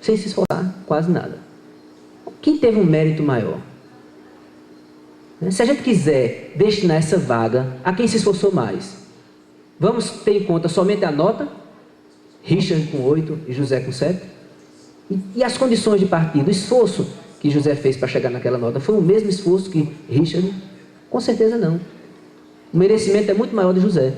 sem se esforçar quase nada. Quem teve um mérito maior? Se a gente quiser destinar essa vaga a quem se esforçou mais, vamos ter em conta somente a nota, Richard com 8 e José com 7? E as condições de partida, o esforço que José fez para chegar naquela nota, foi o mesmo esforço que Richard? Com certeza não. O merecimento é muito maior de José.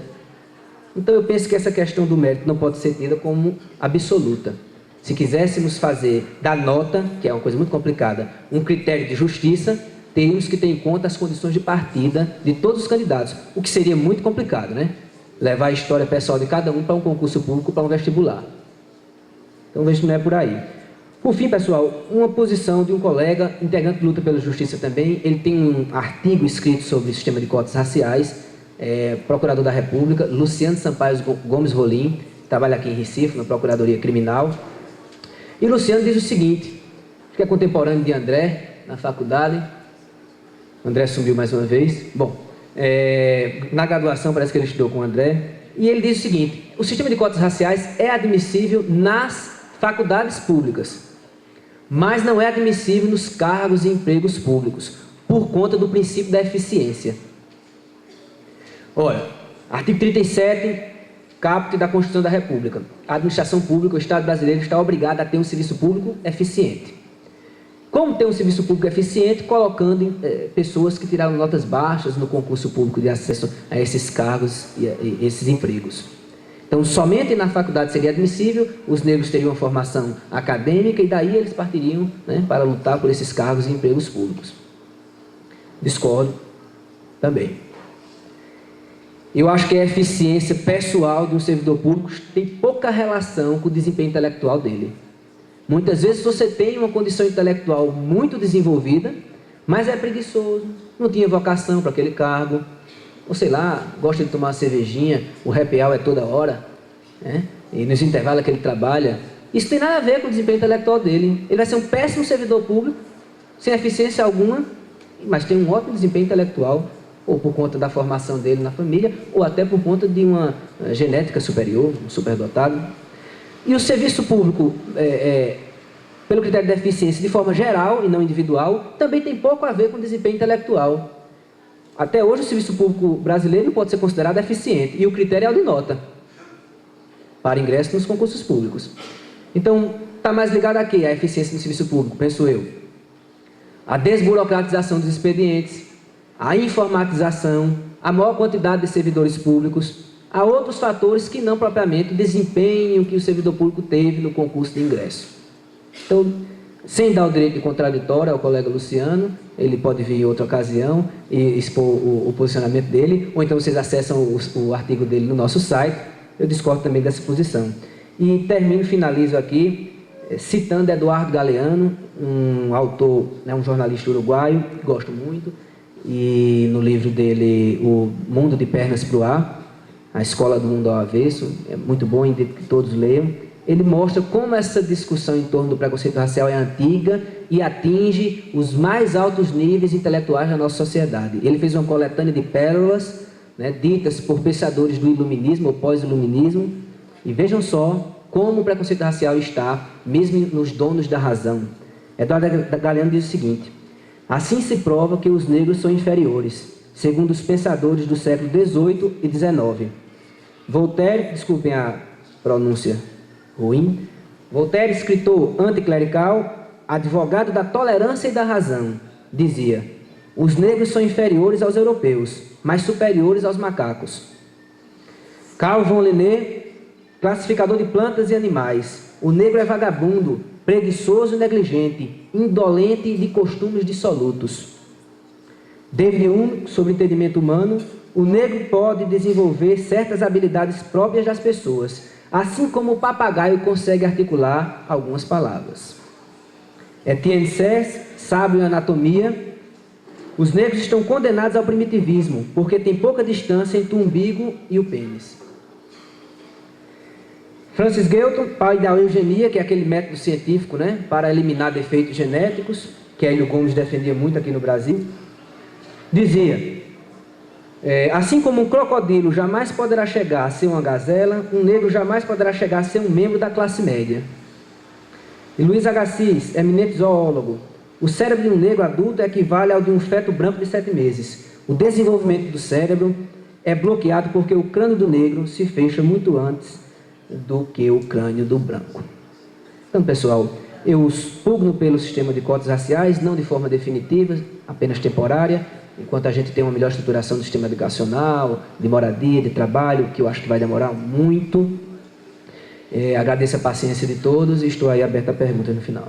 Então eu penso que essa questão do mérito não pode ser tida como absoluta. Se quiséssemos fazer da nota, que é uma coisa muito complicada, um critério de justiça, teríamos que ter em conta as condições de partida de todos os candidatos, o que seria muito complicado, né? Levar a história pessoal de cada um para um concurso público, para um vestibular. Então vejo que não é por aí. Por fim, pessoal, uma posição de um colega, integrante de luta pela justiça também, ele tem um artigo escrito sobre o sistema de cotas raciais, procurador da República, Luciano Sampaio Gomes Rolim, trabalha aqui em Recife, na Procuradoria Criminal. E Luciano diz o seguinte, que é contemporâneo de André, na faculdade. André sumiu mais uma vez. Bom, na graduação parece que ele estudou com o André. E ele diz o seguinte, o sistema de cotas raciais é admissível nas faculdades públicas, mas não é admissível nos cargos e empregos públicos, por conta do princípio da eficiência. Olha, artigo 37, caput da Constituição da República. A administração pública, o Estado brasileiro está obrigado a ter um serviço público eficiente. Como ter um serviço público eficiente? Colocando pessoas que tiraram notas baixas no concurso público de acesso a esses cargos e esses empregos. Então, somente na faculdade seria admissível, os negros teriam uma formação acadêmica e daí eles partiriam, né, para lutar por esses cargos e empregos públicos. Discordo também. Eu acho que a eficiência pessoal de um servidor público tem pouca relação com o desempenho intelectual dele. Muitas vezes você tem uma condição intelectual muito desenvolvida, mas é preguiçoso, não tinha vocação para aquele cargo, ou sei lá, gosta de tomar uma cervejinha, o happy hour é toda hora, né? E nos intervalos que ele trabalha. Isso tem nada a ver com o desempenho intelectual dele. Ele vai ser um péssimo servidor público, sem eficiência alguma, mas tem um ótimo desempenho intelectual, ou por conta da formação dele na família, ou até por conta de uma genética superior, um superdotado. E o serviço público, pelo critério de eficiência, de forma geral e não individual, também tem pouco a ver com o desempenho intelectual. Até hoje o serviço público brasileiro pode ser considerado eficiente, e o critério é o de nota, para ingresso nos concursos públicos. Então, está mais ligado a quê? A eficiência do serviço público, penso eu. A desburocratização dos expedientes, a informatização, a maior quantidade de servidores públicos, há outros fatores que não propriamente o desempenho que o servidor público teve no concurso de ingresso. Então, sem dar o direito de contraditório ao colega Luciano, ele pode vir em outra ocasião e expor o posicionamento dele, ou então vocês acessam o artigo dele no nosso site. Eu discordo também dessa posição. E finalizo aqui, citando Eduardo Galeano, um autor, né, um jornalista uruguaio, que gosto muito, e no livro dele, O Mundo de Pernas para o Ar, A Escola do Mundo ao Avesso, é muito bom, indico que todos leiam. Ele mostra como essa discussão em torno do preconceito racial é antiga e atinge os mais altos níveis intelectuais da nossa sociedade. Ele fez uma coletânea de pérolas, né, ditas por pensadores do iluminismo ou pós-iluminismo, e vejam só como o preconceito racial está, mesmo nos donos da razão. Eduardo Galeano diz o seguinte: assim se prova que os negros são inferiores, segundo os pensadores do século XVIII e XIX. Voltaire, desculpem a pronúncia ruim, Voltaire, escritor anticlerical, advogado da tolerância e da razão, dizia: os negros são inferiores aos europeus, mas superiores aos macacos. Carl von Linné, classificador de plantas e animais: o negro é vagabundo, preguiçoso e negligente, indolente e de costumes dissolutos. David Hume, sobre entendimento humano: o negro pode desenvolver certas habilidades próprias das pessoas, assim como o papagaio consegue articular algumas palavras. Etienne Serres, sábio em anatomia: os negros estão condenados ao primitivismo, porque tem pouca distância entre o umbigo e o pênis. Francis Galton, pai da eugenia, que é aquele método científico, né, para eliminar defeitos genéticos, que Hélio Gomes defendia muito aqui no Brasil, dizia: assim como um crocodilo jamais poderá chegar a ser uma gazela, um negro jamais poderá chegar a ser um membro da classe média. E Luiz Agassiz, eminente zoólogo: o cérebro de um negro adulto equivale ao de um feto branco de 7 meses. O desenvolvimento do cérebro é bloqueado porque o crânio do negro se fecha muito antes do que o crânio do branco. Então, pessoal, eu pugno pelo sistema de cotas raciais, não de forma definitiva, apenas temporária, enquanto a gente tem uma melhor estruturação do sistema educacional, de moradia, de trabalho, que eu acho que vai demorar muito. Agradeço a paciência de todos e estou aí aberto a perguntas no final.